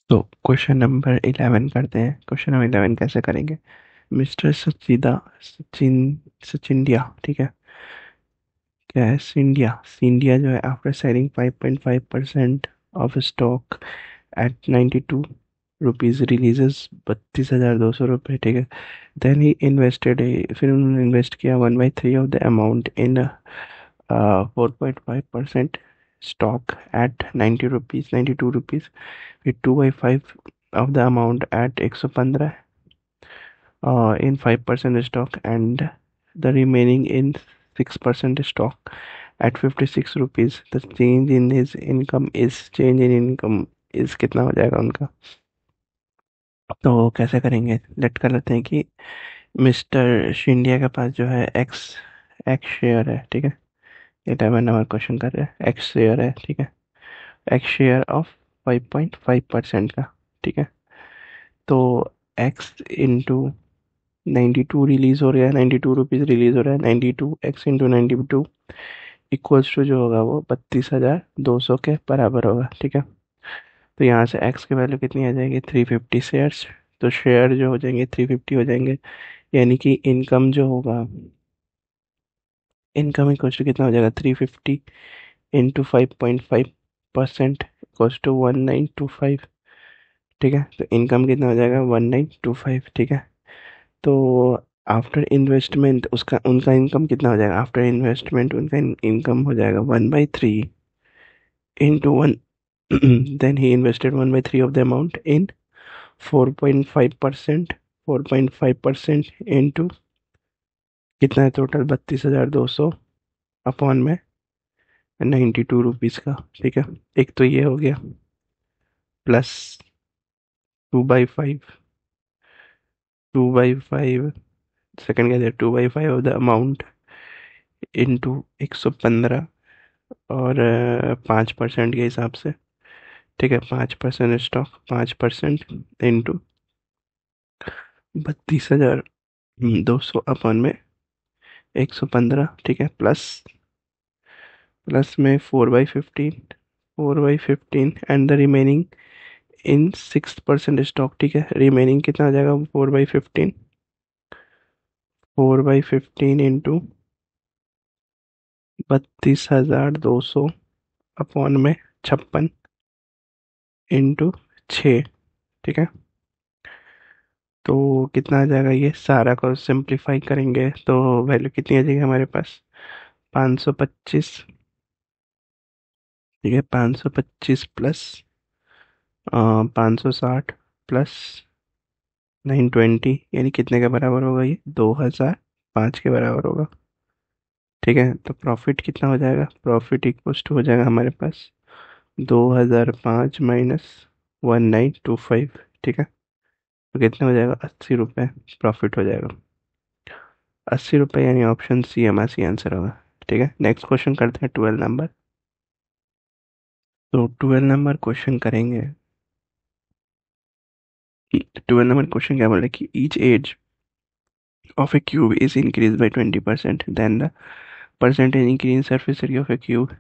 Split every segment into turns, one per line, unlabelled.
तो question number 11 करते हैं। क्वेश्चन नंबर 11 कैसे करेंगे? मिस्टर सचिंडिया, ठीक है। क्या है? सिंडिया जो है, after selling 5.5% of stock at 92 rupees, releases 32,200 रुपये, ठीक है। देन ही इन्वेस्टेड, फिर उन्होंने इन्वेस्ट किया 1/3 of the amount in 4.5% stock at 92 rupees. फिर 2/5 of the amount at 115 in 5% stock, and the remaining in 6% stock at 56 rupees. The change in his income is, change in income is कितना हो जाएगा उनका? तो कैसे करेंगे? Late कर लेते हैं कि मिस्टर शिंडिया के पास जो है एक्स एक्स शेयर है, ठीक है। ये 11 नंबर क्वेश्चन कर रहे हैं। एक्स शेयर है, ठीक है। एक्स शेयर ऑफ 5.5% का, ठीक है। तो एक्स इंटू 92 रिलीज हो रहा है, 92 रुपीज रिलीज हो रहा है। 92x इंटू 92 इक्वल्स टू जो होगा वो 32,200 के बराबर होगा, ठीक है। तो यहाँ से एक्स की वैल्यू कितनी आ जाएगी? 350 शेयर्स। तो शेयर जो हो जाएंगे 350 हो जाएंगे, यानी कि इनकम जो होगा, इनकम इक्वल्स टू कितना हो जाएगा? 350 इंटू 5.5% इक्वल्स टू 1925, ठीक है। तो इनकम कितना हो जाएगा? 1925, ठीक है। तो आफ्टर इन्वेस्टमेंट उसका उनका इनकम कितना हो जाएगा? आफ्टर इन्वेस्टमेंट उनका इनकम हो जाएगा 1/3 into one. Then he invested 1/3 of the amount in 4.5%। 4.5% into कितना है टोटल? 32,200 अपॉन में 92 रुपीज़ का, ठीक है। एक तो ये हो गया, प्लस 2/5, 2/5, सेकंड क्या? 2/5 ऑफ द अमाउंट इंटू 115, और 5% के हिसाब से, ठीक है। 5% स्टॉक, 5% इंटू 32,200 अपॉन में 115, ठीक है। प्लस प्लस में 4/15, 4/15 and the remaining in 6% stock, ठीक है। रिमेनिंग कितना आ जाएगा? 4/15, 4/15 इंटू 32,200 अपॉन में 56 इंटू 6, ठीक है। तो कितना आ जाएगा? ये सारा को सिंप्लीफाई करेंगे तो वैल्यू कितनी आ जाएगी हमारे पास? 525, ठीक है। 525 प्लस 560 प्लस 920, यानी कितने के बराबर होगा? ये 2005 के बराबर होगा, ठीक है। तो प्रॉफिट कितना हो जाएगा? प्रॉफिट इक्वल्स टू हो जाएगा हमारे पास 2005 माइनस 1925, ठीक है। तो कितना हो जाएगा? 80 रुपये प्रॉफिट हो जाएगा। 80 रुपये, यानी ऑप्शन सी हमारा सी आंसर होगा, ठीक है। नेक्स्ट क्वेश्चन करते हैं 12 नंबर। तो 12 नंबर क्वेश्चन करेंगे। 12 नंबर क्वेश्चन क्या बोल रहा है कि each edge of a cube is increased by 20%, then the percentage increase in surface area of a cube।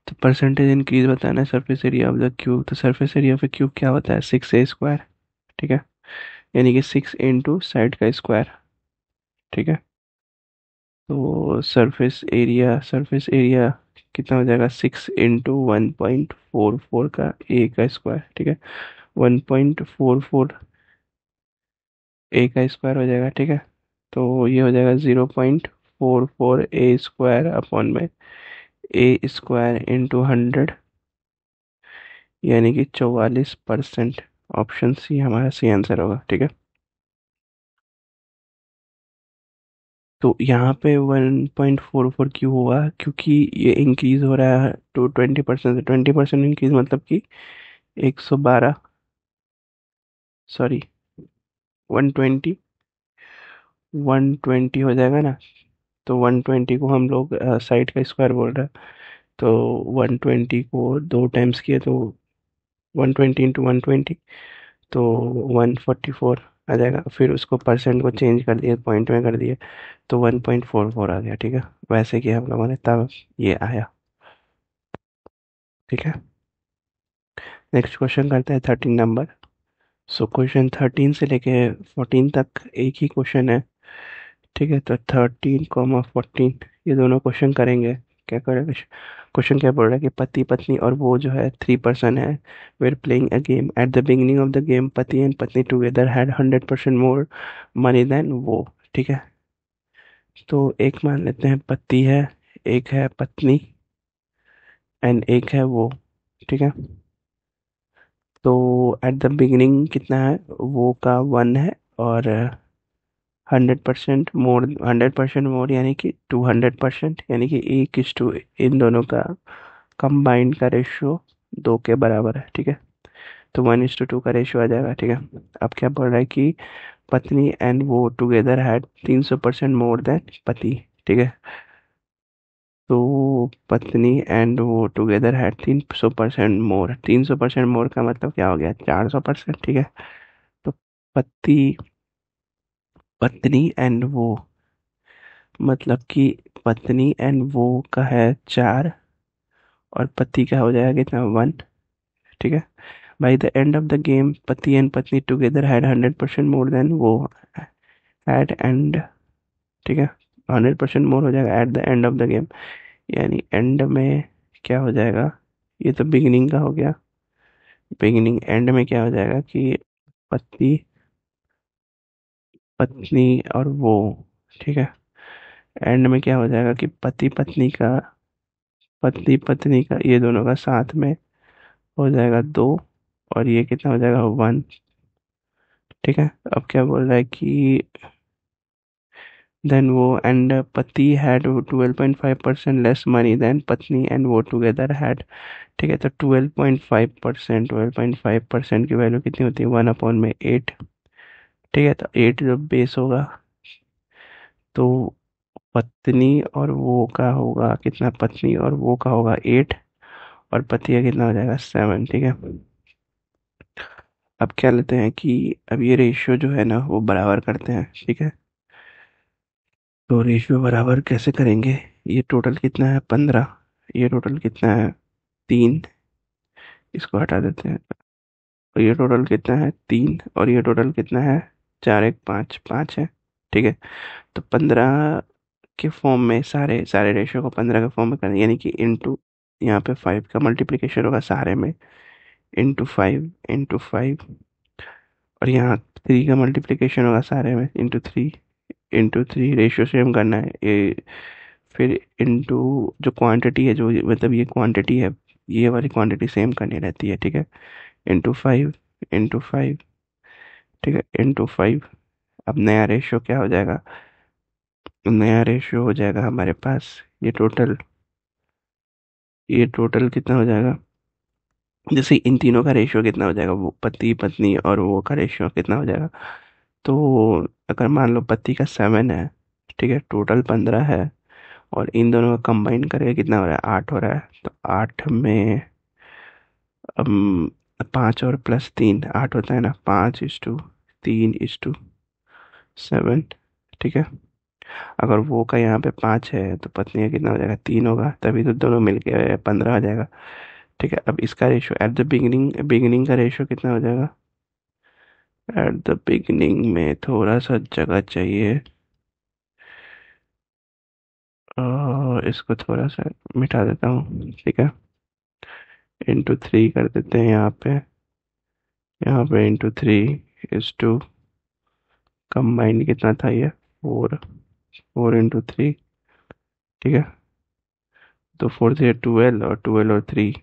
तो परसेंटेज इंक्रीज बताना है surface area of the cube. तो surface area of a cube क्या होता है? 6a², ठीक है। यानी कि 6 इंटू साइड का स्क्वायर, ठीक है। तो सरफेस एरिया कितना हो जाएगा? 6 इंटू 1.44 का ए का स्क्वायर, ठीक है। 1.44 ए का स्क्वायर हो जाएगा, ठीक है। तो ये हो जाएगा 0.44 a² अपॉन में a² इंटू 100, यानी कि 44%। ऑप्शन सी हमारा सी आंसर होगा, ठीक है। तो यहाँ पे 1.44 क्यों हुआ? क्योंकि ये इंक्रीज हो रहा है तो 20% से। 20% इंक्रीज मतलब कि 112, सॉरी, 120, 120 हो जाएगा ना। तो 120 को हम लोग साइड का स्क्वायर बोल रहे हैं, तो 120 को 2 टाइम्स किए तो 120 इंटू 120, तो 144 आ जाएगा। फिर उसको परसेंट को चेंज कर दिए, पॉइंट में कर दिए, तो 1.44 आ गया, ठीक है। वैसे किया हम लोगों ने, तब ये आया, ठीक है। नेक्स्ट क्वेश्चन करते हैं 13 नंबर। सो क्वेश्चन 13 से लेके 14 तक एक ही क्वेश्चन है। ठीक है, तो 13, 14 ये दोनों क्वेश्चन करेंगे। क्या करेंगे? क्वेश्चन क्या बोल रहा है कि पति पत्नी और वो जो है 3 पर्सन है, were playing a game. At the beginning of the game पति एंड पत्नी together had 100% more money than वो। ठीक है, तो एक मान लेते हैं पति है, एक है पत्नी एंड एक है वो। ठीक है, तो एट द बिगिनिंग कितना है, वो का 1 है, और 100% मोर यानी कि 200%, यानी कि 1:2 इन दोनों का कंबाइंड का रेशियो 2 के बराबर है। ठीक है, तो 1:2 का रेशियो आ जाएगा। ठीक है, अब क्या बोल रहा है कि पत्नी एंड वो टुगेदर हैड 300% मोर देन पति। ठीक है, तो पत्नी एंड वो टुगेदर हैड 300% मोर का मतलब क्या हो गया, 400%। ठीक है, तो पति पत्नी एंड वो, मतलब कि पत्नी एंड वो का है 4, और पति का हो जाएगा कितना, 1। ठीक है, by the end of the game पति एंड पत्नी टुगेदर हैड 100% मोर देन वो एट एंड। ठीक है, 100% मोर हो जाएगा at the end of the game, यानी एंड में क्या हो जाएगा, ये तो बिगिनिंग का हो गया। बिगिनिंग एंड में क्या हो जाएगा कि पति पत्नी और वो। ठीक है, एंड में क्या हो जाएगा कि पति पत्नी का ये दोनों का साथ में हो जाएगा 2, और ये कितना हो जाएगा, 1। ठीक है, अब क्या बोल रहा है कि देन वो एंड पति हैड 12.5% लेस मनी देन पत्नी एंड वो टुगेदर हैड। ठीक है, तो 12.5% की वैल्यू कितनी होती है, 1/8। ठीक है, तो 8 जो बेस होगा, तो पत्नी और वो का होगा कितना, पत्नी और वो का होगा 8, और पति का कितना हो जाएगा, 7। ठीक है, अब क्या लेते हैं कि अब ये रेशियो जो है ना वो बराबर करते हैं। ठीक है, तो रेशियो बराबर कैसे करेंगे, ये टोटल कितना है 15, ये टोटल कितना है 3, इसको हटा देते हैं। और ये टोटल कितना है 3, और ये टोटल कितना है 4, 1, 5, 5 है। ठीक है, तो 15 के फॉर्म में सारे सारे रेशियो को 15 के फॉर्म में करें, यानी कि इंटू, यहाँ पे 5 का मल्टीप्लिकेशन होगा सारे में, इंटू 5, और यहाँ 3 का मल्टीप्लिकेशन होगा सारे में, इंटू 3 रेशियो सेम करना है ये। फिर इंटू जो क्वांटिटी है, जो मतलब ये क्वांटिटी है, ये वाली क्वांटिटी सेम करनी रहती है। ठीक है, इंटू 5 ठीक है, इंटू 5। अब नया रेशियो क्या हो जाएगा, नया रेशियो हो जाएगा हमारे पास, ये टोटल ये टोटल कितना हो जाएगा, जैसे इन तीनों का रेशियो कितना हो जाएगा, वो पति पत्नी और वो का रेशियो कितना हो जाएगा। तो अगर मान लो पति का 7 है, ठीक है, टोटल 15 है, और इन दोनों का कंबाइन करके कितना हो रहा है, 8 हो रहा है। तो 8 में 5 और +3 8 होता है ना, 5:3:7। ठीक है, अगर वो का यहाँ पे 5 है तो पत्नी का कितना हो जाएगा, 3 होगा, तभी तो दोनों मिलके 15 हो जाएगा। ठीक है, अब इसका ratio at the beginning beginning का रेशियो कितना हो जाएगा, एट द बिगिनिंग में थोड़ा सा जगह चाहिए, और इसको थोड़ा सा मिटा देता हूँ। ठीक है, इंटू 3 कर देते हैं यहाँ पे इंटू 3:2, कंबाइंड कितना था ये, 4, 4×3। ठीक है, तो 4 से 12, और 12 और 3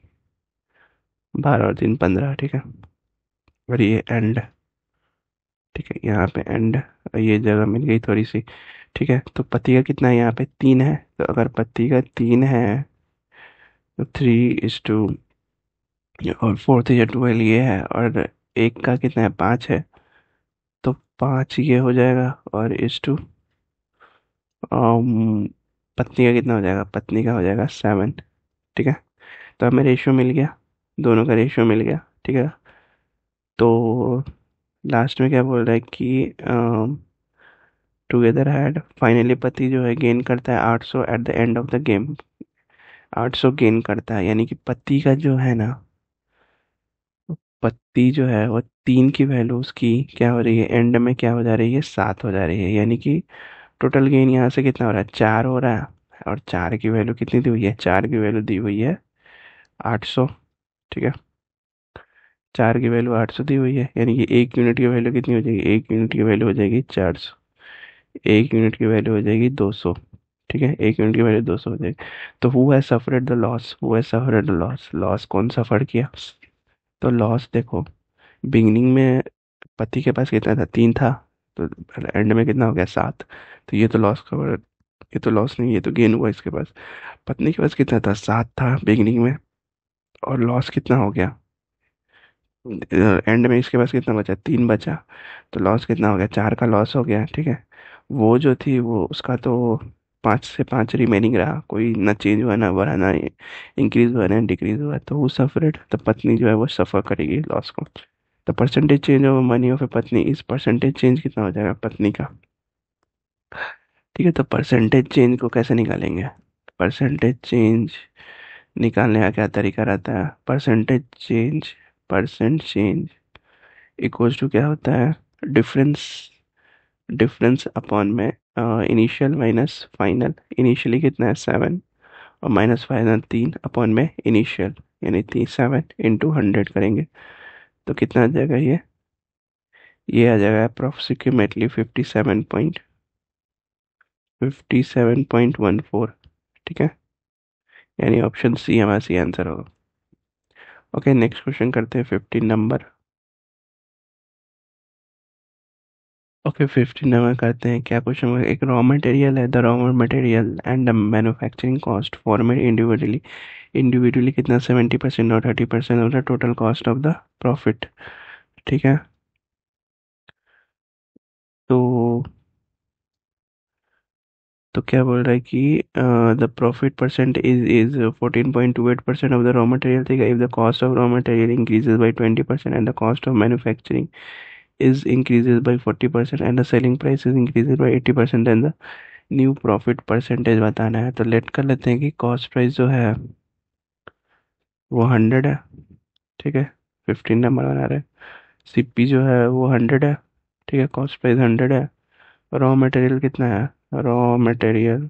12 और 3 15। ठीक है, और ये एंड। ठीक है, यहाँ पे एंड, ये जगह मिल गई थोड़ी सी। ठीक है, तो पति का कितना है, यहाँ पे 3 है, तो अगर पति का 3 है तो 3:2, और 4 से 12 ये है, और एक का कितना है, 5 है, तो 5 ये हो जाएगा, और पत्नी का कितना हो जाएगा, पत्नी का हो जाएगा 7। ठीक है, तो हमें रेशियो मिल गया, दोनों का रेशियो मिल गया। ठीक है, तो लास्ट में क्या बोल रहा है कि टुगेदर हैड, फाइनली पति जो है गेन करता है 800 at the end of the game. 800 gain करता है, यानी कि पति का जो है ना पत्ती जो है वो 3 की वैल्यू उसकी क्या हो रही है, एंड में क्या हो जा रही है, 7 हो जा रही है। यानी कि टोटल गेन यहाँ से कितना हो रहा है, 4 हो रहा है। और 4 की वैल्यू कितनी दी हुई है, 4 की वैल्यू दी हुई है 800। ठीक है, 4 की वैल्यू 800 दी हुई है, यानी कि 1 यूनिट की वैल्यू कितनी हो जाएगी, 1 यूनिट की वैल्यू हो जाएगी 400। 1 यूनिट की वैल्यू हो जाएगी 200। ठीक है, 1 यूनिट की वैल्यू 200 हो जाएगी। तो who has suffered the loss, who has suffered the loss, loss कौन सफर किया। तो लॉस देखो, बिगनिंग में पति के पास कितना था, 3 था। तो एंड में कितना हो गया, 7। तो ये तो लॉस कवर, ये तो लॉस नहीं, ये तो गेन हुआ इसके पास। पत्नी के पास कितना था, 7 था बिगनिंग में, और लॉस कितना हो गया एंड में, इसके पास कितना बचा, 3 बचा। तो लॉस कितना हो गया, 4 का लॉस हो गया। ठीक है, वो जो थी वो उसका तो 5 से 5 रिमेनिंग रहा, कोई ना चेंज हुआ, ना बढ़ा, ना इंक्रीज हुआ, ना डिक्रीज हुआ। तो वो सफरेड, तो पत्नी जो है वो सफर करेगी लॉस को। तो percentage change of money of a पत्नी, इस परसेंटेज चेंज कितना हो जाएगा पत्नी का। ठीक है, तो परसेंटेज चेंज को कैसे निकालेंगे, परसेंटेज चेंज निकालने का क्या तरीका रहता है, percentage change, percent change equals to क्या होता है, डिफरेंस, डिफरेंस अपॉन में इनिशियल माइनस फाइनल। इनिशियली कितना है, 7, और माइनस फाइनल 3 अपॉन में इनिशियल, यानी 7 इंटू 100 करेंगे तो कितना आ जाएगा, ये आ जाएगा अप्रोक्सीमेटली 57.14। ठीक है, यानी ऑप्शन सी हमारा सी आंसर होगा। ओके, नेक्स्ट क्वेश्चन करते हैं 15 नंबर। ओके, 15 नंबर करते हैं, क्या क्वेश्चन, एक रॉ मटेरियल है, the raw material and the manufacturing cost format individually, individually कितना 70% और 30% of the total cost of the profit. ठीक है, तो क्या बोल रहा है कि the profit percent is 14.28% of the raw material. ठीक है, if the cost of raw material increases by 20% and the cost of manufacturing is increases by 40% and the selling price is increases by 80%, then the new profit percentage बताना है। तो late कर लेते हैं कि cost price जो है वो 100 है। ठीक है, 15 नंबर बना रहे हैं। सीपी जो है वो 100 है। ठीक है, कॉस्ट प्राइस 100 है। रॉ मटेरियल कितना है, रॉ मटेरियल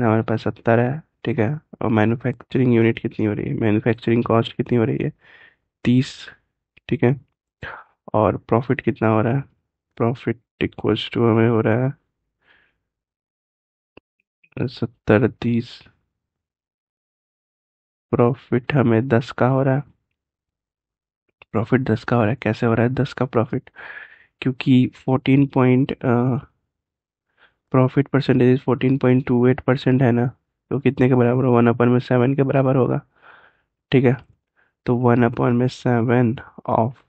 हमारे पास 70 है। ठीक है, और मैन्युफैक्चरिंग यूनिट कितनी हो रही है, मैन्युफैक्चरिंग कॉस्ट कितनी हो रही है, 30। ठीक है, और प्रॉफिट कितना हो रहा है, प्रॉफिट इक्वल्स टू हमें हो रहा है 70 30। प्रॉफिट हमें 10 का हो रहा है, प्रॉफिट 10 का हो रहा है। कैसे हो रहा है 10 का प्रॉफिट, क्योंकि 14 पॉइंट प्रॉफिट परसेंटेज 14.28% है ना। तो कितने के बराबर होगा, 1/7 के बराबर होगा। ठीक है, तो 1/7 ऑफ,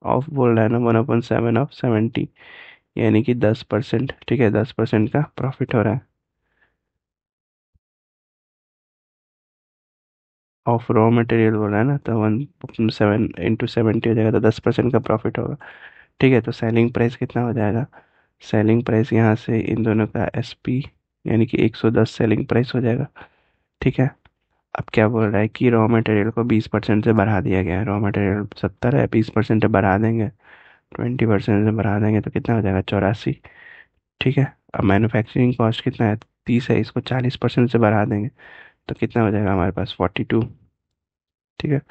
ऑफ बोल रहा है ना, 1/7 ऑफ 70, यानी कि 10%। ठीक है, 10% का प्रॉफिट हो रहा है। ऑफ रॉ मटेरियल बोल रहा है ना, तो 1/7 हो जाएगा, तो 10% का प्रॉफिट होगा। ठीक है, तो सेलिंग प्राइस कितना हो जाएगा, सेलिंग प्राइस यहाँ से इन दोनों का एसपी, यानी कि 110 सेलिंग प्राइस हो जाएगा। ठीक है, अब क्या बोल रहा है कि रॉ मटेरियल को 20% से बढ़ा दिया गया है, रॉ मटेरियल 70 है, 20% से बढ़ा देंगे, 20% से बढ़ा देंगे तो कितना हो जाएगा, 84। ठीक है, अब मैन्युफैक्चरिंग कॉस्ट कितना है, 30 है, इसको 40% से बढ़ा देंगे तो कितना हो जाएगा हमारे पास, 42। ठीक है,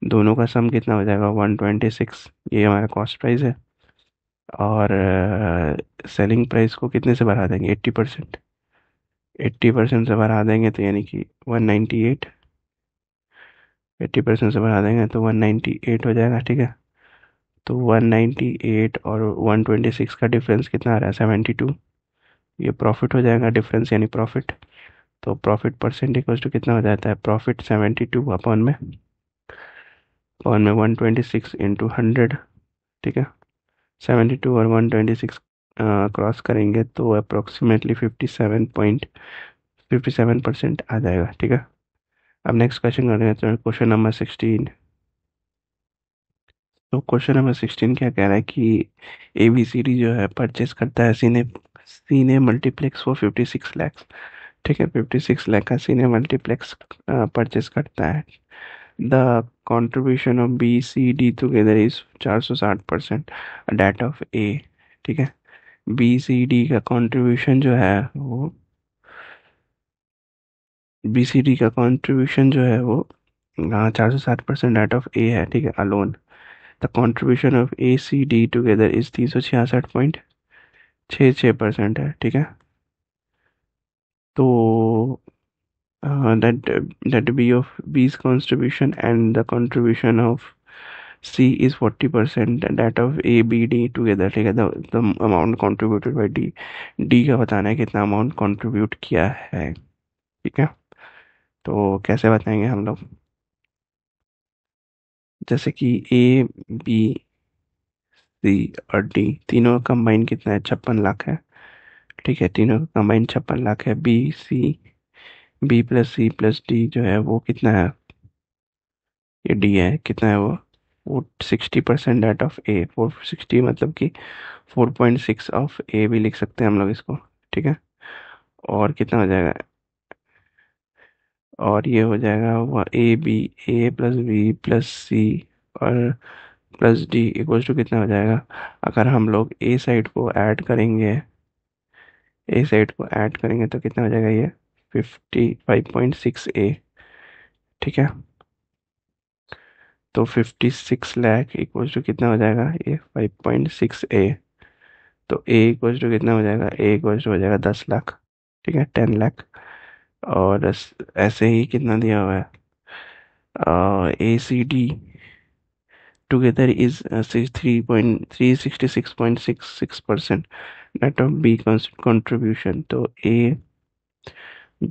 दोनों का सम कितना हो जाएगा, 126। ये हमारा कॉस्ट प्राइस है। और सेलिंग प्राइस को कितने से बढ़ा देंगे, 80%। 80% से बढ़ा देंगे तो यानी कि 198। 80% से बढ़ा देंगे तो 198 हो जाएगा। ठीक है, तो 198 और 126 का डिफरेंस कितना आ रहा है, 72। ये प्रॉफिट हो जाएगा, डिफरेंस यानी प्रॉफिट। तो प्रॉफिट परसेंट इक्वल टू कितना हो जाता है, प्रॉफिट 72 अपॉन में 126 इंटू 100। ठीक है, 72 और 126 क्रॉस करेंगे तो अप्रोक्सीमेटली 57% आ जाएगा। ठीक है, अब नेक्स्ट क्वेश्चन कर रहे हैं, तो क्वेश्चन नंबर 16। तो क्वेश्चन नंबर 16 क्या कह रहा है कि एबीसीडी जो है परचेस करता है सीने, सीने मल्टीप्लेक्स फॉर 56 लाख। ठीक है, 56 लाख का सीने मल्टीप्लेक्स परचेस करता है। The contribution of B C D together is 460% that of A. ठीक है, बी सी डी का कंट्रीब्यूशन जो है वो बी सी डी का कंट्रीब्यूशन जो है वो 460% डेट ऑफ ए है। ठीक है, alone the contribution of A C D together is 366.66% है। ठीक है, तो that that B of B's contribution and the contribution of C is 40% that of A B D together। ठीक है, the amount contributed by D, D का बताना है कितना अमाउंट कंट्रीब्यूट किया है। ठीक है, तो कैसे बताएंगे हम लोग, जैसे कि A B C और D तीनों का कंबाइन कितना है, 56 लाख है। ठीक है, तीनों का कंबाइन 56 लाख है। B plus C plus D जो है वो कितना है, ये डी है, कितना है वो 60% डेट ऑफ ए, 460 मतलब कि 4.6 ऑफ ए भी लिख सकते हैं हम लोग इसको। ठीक है, और कितना हो जाएगा, और ये हो जाएगा वो A B, A plus B plus C और प्लस डी इक्वल्स टू कितना हो जाएगा, अगर हम लोग ए साइड को ऐड करेंगे तो कितना हो जाएगा, ये 55.6 ए। ठीक है, तो 56 लाख इक्वल्स टू कितना हो जाएगा, ये 5.6 ए। तो ए इक्वल्स टू कितना हो जाएगा, ए इक्वल्स टू हो जाएगा 10 लाख। ठीक है, 10 लाख। और ऐसे ही कितना दिया हुआ है, A C D together is 366.66% that of B contribution. तो ए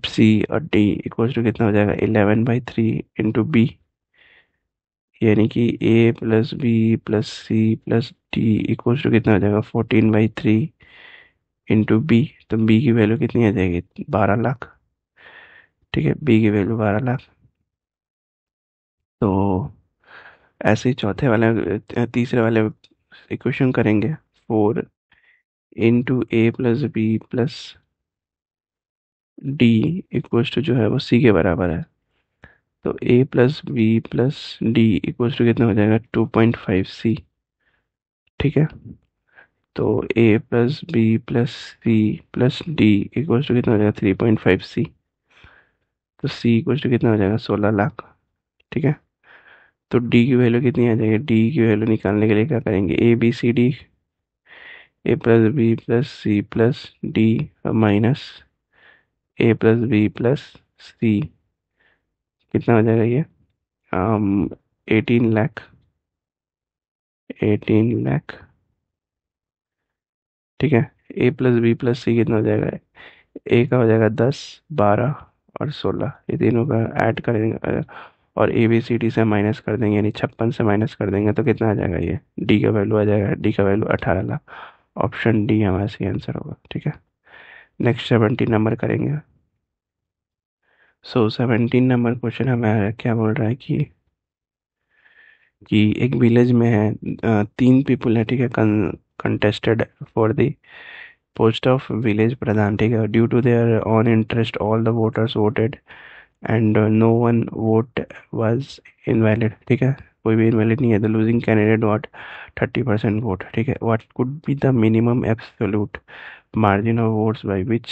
सी और डी इक्वल्स टू कितना हो जाएगा, 11/3 इंटू बी, यानी कि A plus B plus C plus D equals to कितना हो जाएगा, 14/3 इंटू बी। तो बी की वैल्यू कितनी आ जाएगी, 12 लाख। ठीक है, बी की वैल्यू 12 लाख। तो ऐसे ही तीसरे वाले इक्वेशन करेंगे, 4 into A plus B plus D equals to जो है वो सी के बराबर है। तो A plus B plus D equals to कितना हो जाएगा, 2.5 सी। ठीक है, तो A plus B plus C plus D equals to कितना हो जाएगा, 3.5 सी। तो सी इक्वल्स टू कितना हो जाएगा, 16 लाख। ठीक है, तो डी की वैल्यू कितनी आ जाएगी, डी की वैल्यू निकालने के लिए क्या करेंगे, A B C D, A plus B plus C plus D minus A plus B plus C, कितना हो जाएगा ये, 18 लाख। 18 लाख। ठीक है, ए प्लस बी प्लस सी कितना हो जाएगा, ए का हो जाएगा 10, 12 और 16, ये तीनों का ऐड कर देंगे, और ए बी सी डी से माइनस कर देंगे, यानी 56 से माइनस कर देंगे तो कितना आ जाएगा, ये डी का वैल्यू आ जाएगा, डी का वैल्यू 18 लाख। ऑप्शन डी हमारा सही आंसर होगा। ठीक है, नेक्स्ट 17 नंबर करेंगे। 17 नंबर क्वेश्चन हमें क्या बोल रहा है कि एक विलेज में है, 3 पीपल है। ठीक है, contested for the post of village pradhan. ठीक है, due to their own interest all the voters voted and no one vote was invalid. ठीक है, कोई भी इनवैलिड नहीं है। The losing candidate got 30% vote. ठीक है, what could be the minimum absolute margin of votes by which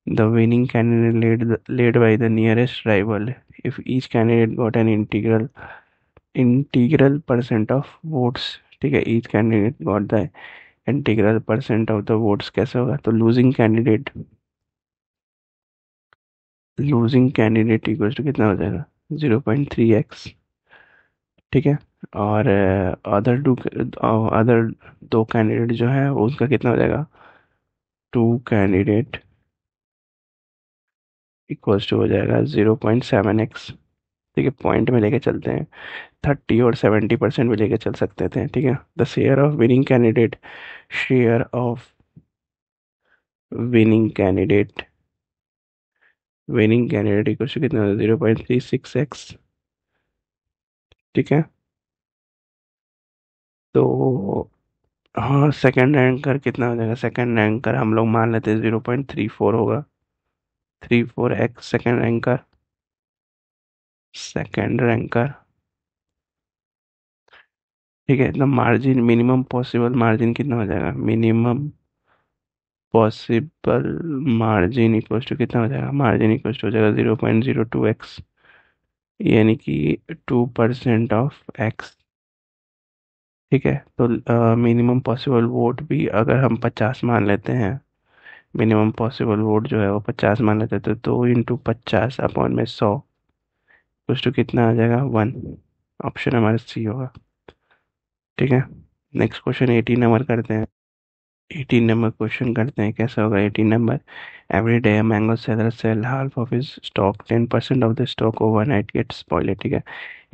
the winning candidate led by the nearest rival if each candidate got an integral percent of votes। ठीक है, each candidate got the integral percent of the votes कैसे होगा, तो losing candidate equals to कितना हो जाएगा, 0.3x। ठीक है, और अदर दो कैंडिडेट जो है उसका कितना हो जाएगा, 2 कैंडिडेट इक्वल्स टू हो जाएगा 0.7x। ठीक है, पॉइंट में लेके चलते हैं, 30 और 70% भी लेके चल सकते थे। ठीक है, the share of winning candidate equals to कितना, 0.36x। ठीक है, तो हाँ, सेकंड रैंकर कितना हो जाएगा, सेकंड रैंकर हम लोग मान लेते हैं 0.34 होगा, 34x second ranker. Second ranker, ठीक है। तो मार्जिन, मिनिमम पॉसिबल मार्जिन कितना हो जाएगा, minimum possible margin equal to कितना हो जाएगा, मार्जिन इक्वल टू हो जाएगा 0.02x, यानी कि 2% ऑफ x, ठीक है। तो मिनिमम पॉसिबल वोट भी अगर हम 50 मान लेते हैं, मिनिमम पॉसिबल वोट जो है वो 50 मान लेते हैं, तो 2 × 50 अपॉन में 100 कुछ तो कितना आ जाएगा 1। ऑप्शन हमारा सी होगा, ठीक है। नेक्स्ट क्वेश्चन 18 नंबर करते हैं। 18 नंबर क्वेश्चन करते हैं, कैसा होगा 18 number. Every day mango seller sell half of his stock, 10% of the stock overnight gets spoiled, ठीक है।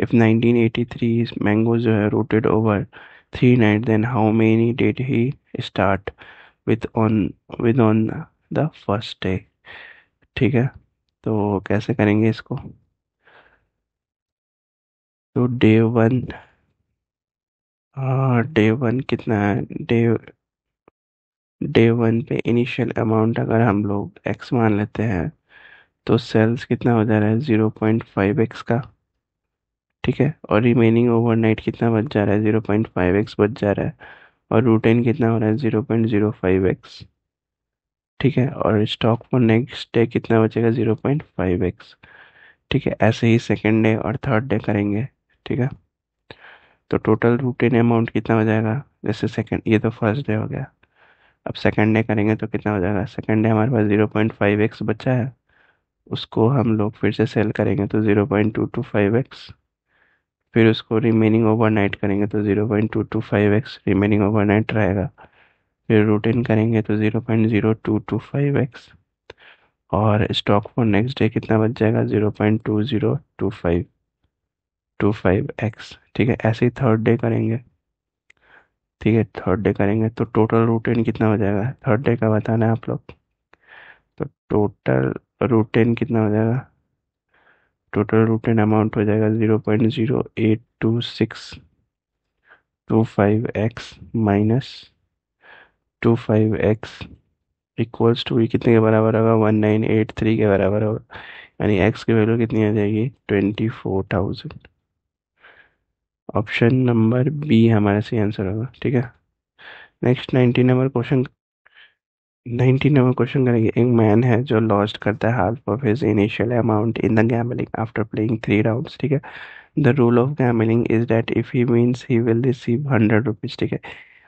इफ 1983 मैंगो जो है rotted over 3 night, then how many did he start with on with on the first day, ठीक है। तो कैसे करेंगे इसको, तो डे वन कितना है, डे वन पे इनिशियल अमाउंट अगर हम लोग एक्स मान लेते हैं, तो सेल्स कितना हो जा रहा है 0.5x का, ठीक है। और रिमेनिंग ओवरनाइट कितना बच जा रहा है 0.5x बच जा रहा है, और रूटेन कितना हो रहा है 0.05x, ठीक है। और स्टॉक फॉर नेक्स्ट डे कितना बचेगा 0.5x, ठीक है। ऐसे ही सेकेंड डे और थर्ड डे करेंगे, ठीक है। तो टोटल रूटीन अमाउंट कितना हो जाएगा, जैसे सेकंड, ये तो फर्स्ट डे हो गया, अब सेकंड डे करेंगे तो कितना हो जाएगा, सेकंड डे हमारे पास 0.5x बचा है, उसको हम लोग फिर से सेल करेंगे तो 0.225x, फिर उसको रिमेनिंग ओवरनाइट करेंगे तो 0.225x रिमेनिंग ओवरनाइट रहेगा, फिर रूटीन करेंगे तो 0.0225x, और स्टॉक फॉर नेक्स्ट डे कितना बच जाएगा 0.2025x, ठीक है। ऐसे ही थर्ड डे करेंगे, ठीक है। थर्ड डे करेंगे तो टोटल रूटीन कितना हो जाएगा, थर्ड डे का बताना है आप लोग। तो टोटल रूटीन कितना हो जाएगा, टोटल रूटीन अमाउंट हो जाएगा 0.08262 5x minus 25x equals to, ये कितने के बराबर होगा 1983 के बराबर होगा, यानी x की वैल्यू कितनी आ जाएगी 24,000। ऑप्शन नंबर बी हमारा सही आंसर होगा, ठीक है। नेक्स्ट 19 नंबर क्वेश्चन करेंगे। एक मैन है जो लॉस्ट करता है half of his initial amount in the gambling after playing 3 rounds, ठीक है। The rule of gambling is that if he wins he will receive 100 rupees, ठीक है।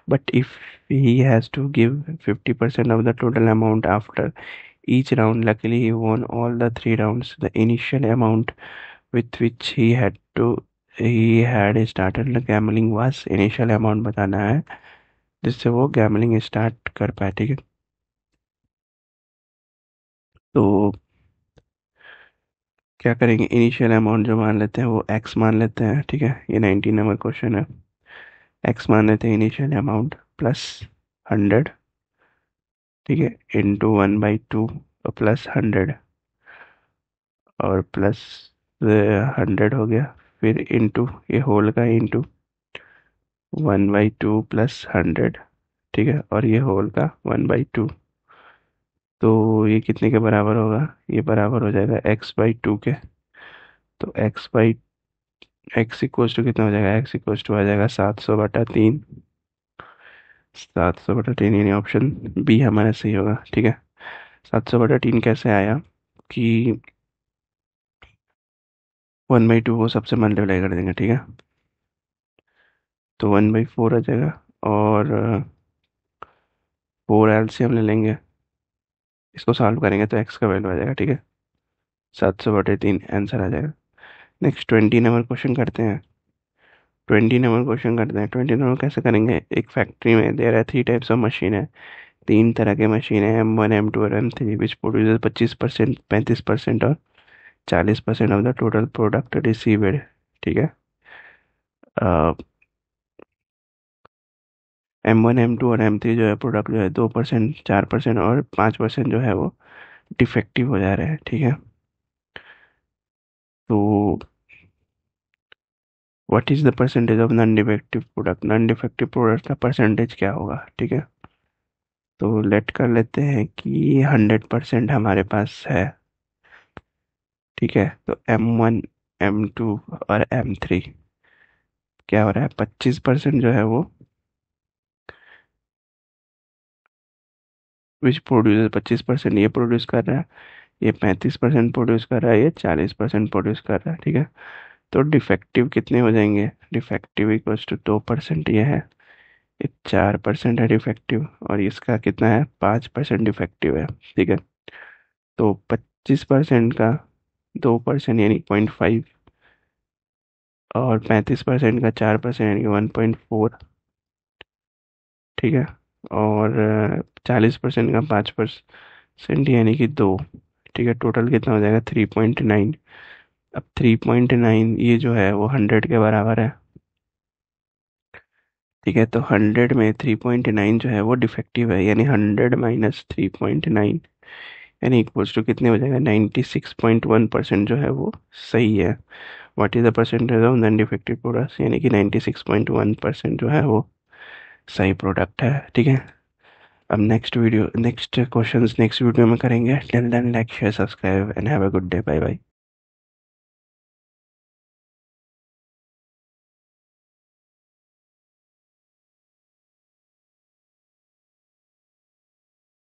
But if he has to give 50% of the total amount after each round. Luckily, he won all the 3 rounds. The initial amount with which he had started the gambling was, initial amount बताना है जिससे वो gambling start कर पाए, ठीक है। तो क्या करेंगे, इनिशियल अमाउंट जो मान लेते हैं वो एक्स मान लेते हैं, ठीक है। ये 19 नंबर क्वेश्चन है। एक्स मान लेते हैं इनिशियल अमाउंट प्लस 100, ठीक है, इंटू 1/2 प्लस 100, और प्लस 100 हो गया, फिर इंटू ये होल का इंटू 1/2 प्लस 100, ठीक है, और ये होल का 1/2। तो ये कितने के बराबर होगा, ये बराबर हो जाएगा x/2 के। तो x इक्वल्स टू कितना हो जाएगा, x इक्वल्स टू आ जाएगा 700/3, 700/3, यानी ऑप्शन बी हमारा सही होगा, ठीक है। 700/3 कैसे आया कि 1/2 को सबसे मल्टीप्लाई कर देंगे, ठीक है। तो 1/4 आ जाएगा, और 4 एलसीएम ले लेंगे, इसको सॉल्व करेंगे तो एक्स का वैल्यू आ जाएगा, ठीक है। 700/3 आंसर आ जाएगा। नेक्स्ट 20 नंबर कैसे करेंगे। एक फैक्ट्री में there are 3 types of machine है, 3 तरह के मशीन है, M1 M2 और M3, विच प्रोड्यूस 25%, 35% और 40% of the total product received, ठीक है। M1 M2 और M3 जो है प्रोडक्ट जो है 2%, 4% और 5% जो है वो डिफेक्टिव हो जा रहे हैं, ठीक है। तो what is the percentage of non defective product, non defective product का परसेंटेज क्या होगा, ठीक है। तो लेट कर लेते हैं कि 100% हमारे पास है, ठीक है। तो M2 और M3, क्या हो रहा है 25% जो है वो विच प्रोड्यूस 25% ये प्रोड्यूस कर रहा है, ये 35% प्रोड्यूस कर रहा है, ये 40% प्रोड्यूस कर रहा है। ठीक है, तो डिफेक्टिव कितने हो जाएंगे, डिफेक्टिव इक्वल्स टू 2% ये है, ये 4% है डिफेक्टिव, और इसका कितना है 5% डिफेक्टिव है। ठीक है, तो 25% का 2% यानी 0.5, और 35% का 4% यानी 1.4। ठीक है, और 40% का 5% यानी कि 2। ठीक है, टोटल कितना हो जाएगा 3.9। अब 3.9 ये जो है वो 100 के बराबर है। ठीक है, तो 100 में 3.9 जो है वो डिफेक्टिव है, यानी 100 माइनस 3.9 यानी इक्वल्स टू कितने हो जाएगा 96.1% जो है वो सही है। What is the percentage of non defective products, यानी कि 96.1% जो है वो सही प्रोडक्ट है। ठीक है, अब नेक्स्ट क्वेश्चंस नेक्स्ट वीडियो में करेंगे। Till then like share subscribe and have a good day, bye bye.